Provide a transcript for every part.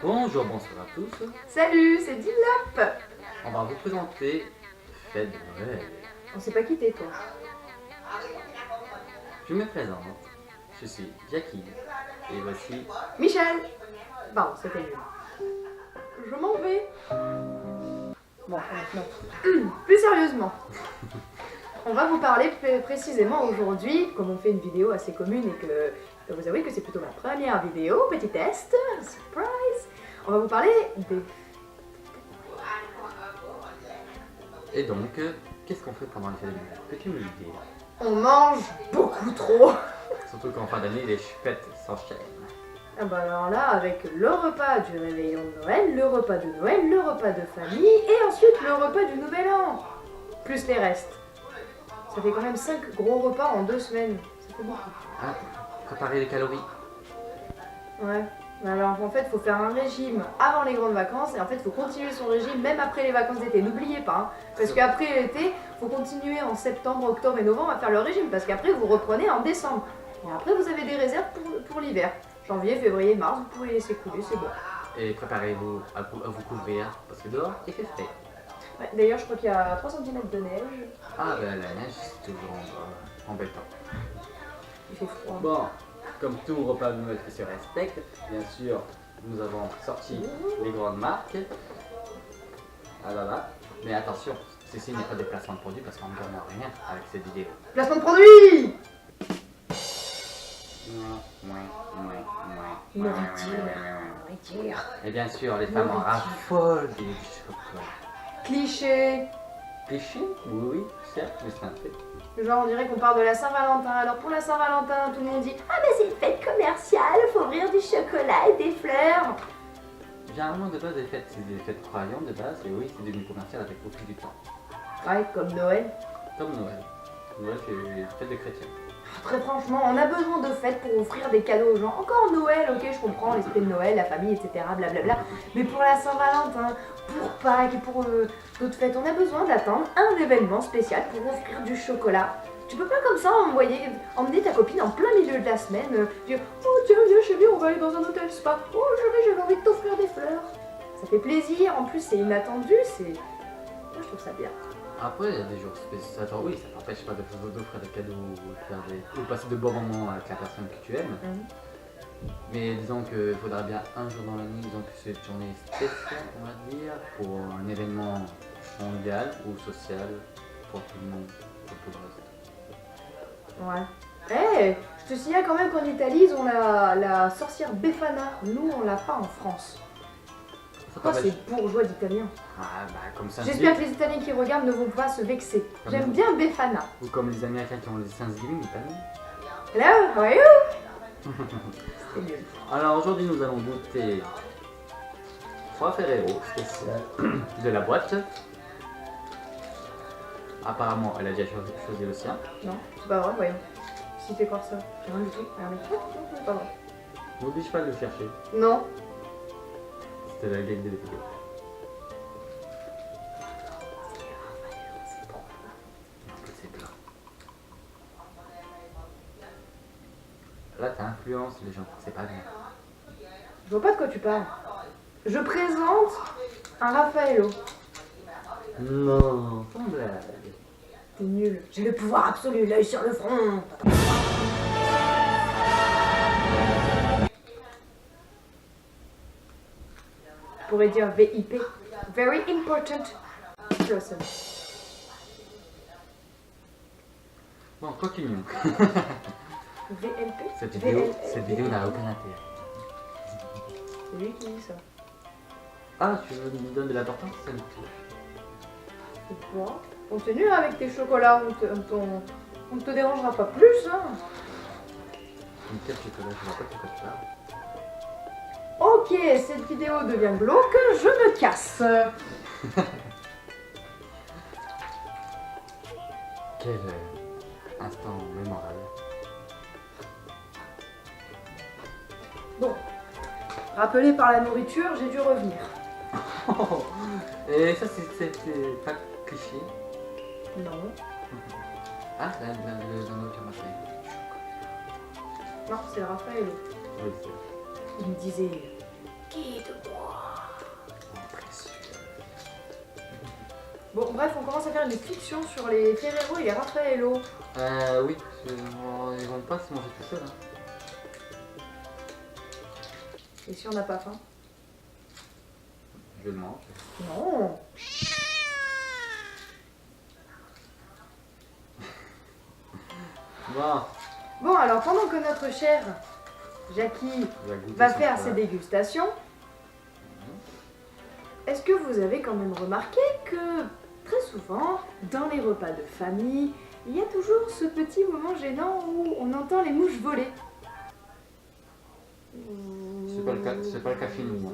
Bonjour, bonsoir à tous. Salut, c'est Dilap. On va vous présenter Fête de Noël. On s'est pas quitté toi. Je me présente. Je suis Jackie. Et voici. Michel. Bon, c'était nul. Je m'en vais. Bon, non. Plus sérieusement. On va vous parler précisément aujourd'hui, comme on fait une vidéo assez commune et que je dois vous avouer que c'est plutôt ma première vidéo, petit test, surprise. On va vous parler des... Et donc, qu'est-ce qu'on fait pendant les fêtes de Noël? Peux-tu me le dire? On mange beaucoup trop. Surtout qu'en fin d'année, les fêtes s'enchaînent. Ah bah alors là, avec le repas du réveillon de Noël, le repas de Noël, le repas de famille et ensuite le repas du Nouvel An. Plus les restes. Ça fait quand même 5 gros repas en 2 semaines. Ça fait beaucoup. Ah, préparer les calories. Ouais. Alors en fait, il faut faire un régime avant les grandes vacances et en fait, il faut continuer son régime même après les vacances d'été. N'oubliez pas, hein, parce qu'après l'été, il faut continuer en septembre, octobre et novembre à faire le régime parce qu'après, vous reprenez en décembre. Et après, vous avez des réserves pour l'hiver. Janvier, février, mars, vous pouvez laisser couler, c'est bon. Et préparez-vous à vous couvrir parce que dehors, il fait frais. Ouais, d'ailleurs, je crois qu'il y a 3 cm de neige. Ah, ben la neige, c'est toujours embêtant. Il fait froid. Bon, comme tout repas de Noël qui se respecte, bien sûr, nous avons sorti les grandes marques. Ah là là. Mais attention, ceci n'est pas des placements de produits parce qu'on ne gagne rien avec cette vidéo. Placement de produit. Nourriture. Et bien sûr, les femmes en raffolent du chocolat. Cliché. Cliché? Oui, certes, mais c'est un fait. Genre, on dirait qu'on parle de la Saint-Valentin. Alors, pour la Saint-Valentin, tout le monde dit « Ah, mais c'est une fête commerciale, faut ouvrir du chocolat et des fleurs. » Généralement, de base, les fêtes, c'est des fêtes croyantes de base, et oui, c'est devenu commercial avec au fil du temps. Ouais, comme Noël. Comme Noël. Noël, c'est une fête de chrétiens. Très franchement, on a besoin de fêtes pour offrir des cadeaux aux gens. Encore Noël, ok, je comprends, l'esprit de Noël, la famille, etc., blablabla. Mais pour la Saint-Valentin, pour Pâques et pour d'autres fêtes, on a besoin d'attendre un événement spécial pour offrir du chocolat. Tu peux pas comme ça emmener ta copine en plein milieu de la semaine, dire « Oh tiens, viens chérie, on va aller dans un hôtel spa. Oh chérie, j'avais envie de t'offrir des fleurs. » Ça fait plaisir, en plus c'est inattendu, c'est... Moi je trouve ça bien. Après, il y a des jours spéciaux. Attends, oui, ça t'empêche pas d'offrir des cadeaux ou passer de bons moments avec la personne que tu aimes. Mais disons qu'il faudra bien un jour dans l'année, disons que c'est une journée spéciale, on va dire, pour un événement mondial ou social pour tout le monde, pour tout le reste. Ouais. Je te signale quand même qu'en Italie, ils ont la sorcière Befana. Nous, on l'a pas en France. Pourquoi ces bourgeois d'Italiens? Ah bah comme ça. J'espère que les Italiens qui regardent ne vont pas se vexer. J'aime bien Befana. Ou comme les Américains qui ont les Thanksgiving, mais pas nous. Hello, how are you? C'est nul. Alors aujourd'hui, nous allons goûter 3 Ferrero spécial de la boîte. Apparemment, elle a déjà choisi le sien. Non, c'est pas vrai, voyons. Si tu fais croire ça, j'ai rien du tout. Regardez. C'est pas vrai. N'oblige pas de le chercher. Non. C'était la gagne de la vidéo. C'est blanc. Là, t'influences les gens, c'est pas bien. Je vois pas de quoi tu parles. Je présente un Raffaello. Non, sans blague. T'es nul. J'ai le pouvoir absolu, l'œil sur le front. Je pourrais dire VIP. Very important person. Bon, continuons. VLP. Cette vidéo n'a aucun intérêt. C'est lui qui dit ça. Ah, tu veux nous donner de l'importance, ça me C'est quoi? Continue avec tes chocolats, on te dérangera pas plus, hein. Quel chocolat, je vois pas de quoi tu parles. Ok, cette vidéo devient glauque, je me casse. Quel instant mémorable. Bon, rappelé par la nourriture, j'ai dû revenir. Et ça, c'est pas cliché. Non. Ah, le nourriture marseille. Non, c'est le Raffaello. Oui, c'est Il me disait, quitte-moi. Bon, bref, on commence à faire une fiction sur les Ferrero et les Raffaello. Oui, ils vont pas se manger tout seuls. Hein. Et si on n'a pas faim? Je le mange. Non. Bon, Bon, alors pendant que notre cher Jackie va faire ses dégustations, est-ce que vous avez quand même remarqué que très souvent, dans les repas de famille, il y a toujours ce petit moment gênant où on entend les mouches voler? c'est pas le cas chez nous.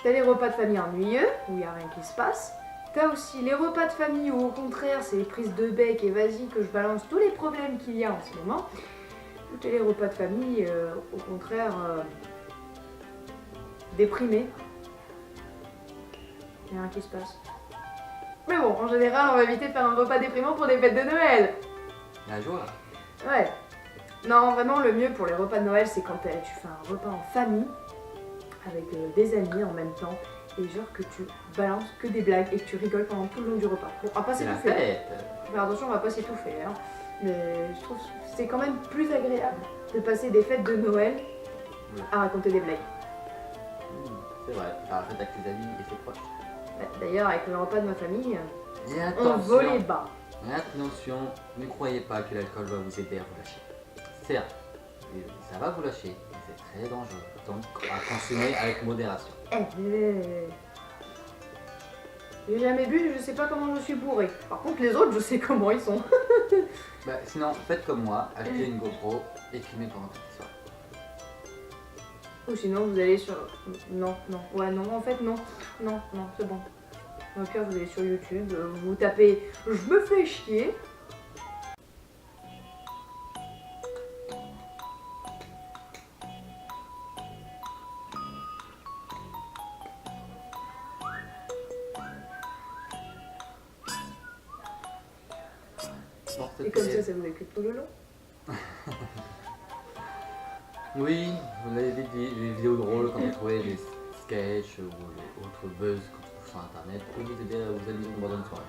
T'as les repas de famille ennuyeux, où il n'y a rien qui se passe. T'as aussi les repas de famille où au contraire c'est les prises de bec et vas-y que je balance tous les problèmes qu'il y a en ce moment. Ou t'as les repas de famille au contraire déprimés. Il n'y a rien qui se passe. Mais bon, en général on va éviter de faire un repas déprimant pour des fêtes de Noël. La joie. Ouais. Non, vraiment le mieux pour les repas de Noël c'est quand tu fais un repas en famille avec des amis en même temps. Et genre que tu balances que des blagues et que tu rigoles pendant tout le long du repas. Bon, on va pas s'étouffer. Faire attention, on va pas s'étouffer. Hein. Mais je trouve que c'est quand même plus agréable de passer des fêtes de Noël à raconter des blagues. C'est vrai, faire la fête avec tes amis et ses proches. D'ailleurs, avec le repas de ma famille, Et on volait bas. Et attention, ne croyez pas que l'alcool va vous aider à vous lâcher. Certes, ça va vous lâcher, mais c'est très dangereux. Donc à consommer avec modération. J'ai jamais bu, je sais pas comment je suis bourré. Par contre, les autres, je sais comment ils sont. Sinon, faites comme moi, achetez une GoPro et filmez pendant toute la soirée. Ou sinon, vous allez sur... Non, ouais, non, en fait, non. Non, c'est bon. Au pire, vous allez sur YouTube, vous tapez « Je me fais chier ». Et comme ça vous occupe tout le long. Oui, vous avez des vidéos drôles quand vous trouvez des sketchs ou autres buzz qu'on trouve sur internet pour vous aider à vous amuser une bonne soirée.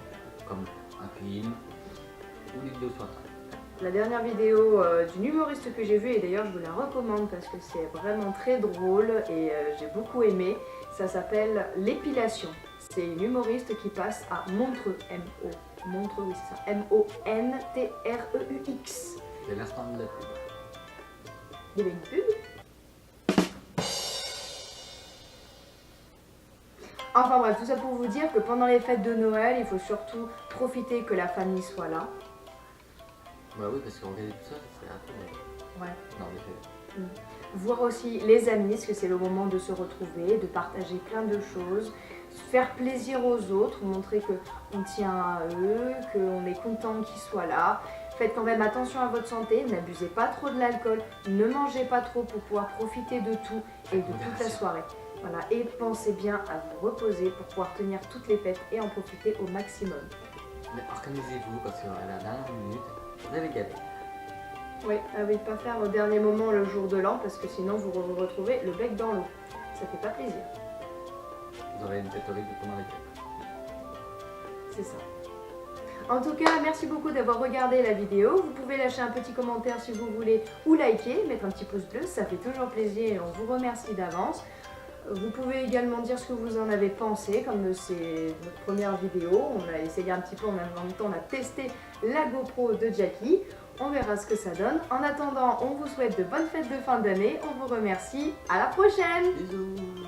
Comme un film ou des vidéos sur internet. La dernière vidéo d'une humoriste que j'ai vue, et d'ailleurs je vous la recommande parce que c'est vraiment très drôle et j'ai beaucoup aimé, ça s'appelle L'épilation. C'est une humoriste qui passe à Montreux, Montreux, oui c'est ça, M-O-N-T-R-E-U-X. C'est l'instant de la pub. Il y avait une pub? Enfin bref, tout ça pour vous dire que pendant les fêtes de Noël, il faut surtout profiter que la famille soit là. Bah oui, parce qu'organiser tout ça, c'est un peu... Ouais. Non, en effet. Voir aussi les amis, parce que c'est le moment de se retrouver, de partager plein de choses, faire plaisir aux autres, montrer qu'on tient à eux, qu'on est content qu'ils soient là. Faites quand même attention à votre santé, n'abusez pas trop de l'alcool, ne mangez pas trop pour pouvoir profiter de tout et de toute la soirée. Voilà, et pensez bien à vous reposer pour pouvoir tenir toutes les fêtes et en profiter au maximum. Mais organisez-vous parce qu'à la dernière minute, vous allez gâter. Oui, avec pas faire au dernier moment le jour de l'an parce que sinon vous vous retrouvez le bec dans l'eau. Ça fait pas plaisir. Vous aurez une tête horrible pendant les fêtes. C'est ça. En tout cas, merci beaucoup d'avoir regardé la vidéo. Vous pouvez lâcher un petit commentaire si vous voulez ou liker, mettre un petit pouce bleu, ça fait toujours plaisir et on vous remercie d'avance. Vous pouvez également dire ce que vous en avez pensé, comme c'est notre première vidéo. On a essayé un petit peu, en même temps on a testé la GoPro de Jackie. On verra ce que ça donne. En attendant, on vous souhaite de bonnes fêtes de fin d'année. On vous remercie. À la prochaine! Bisous!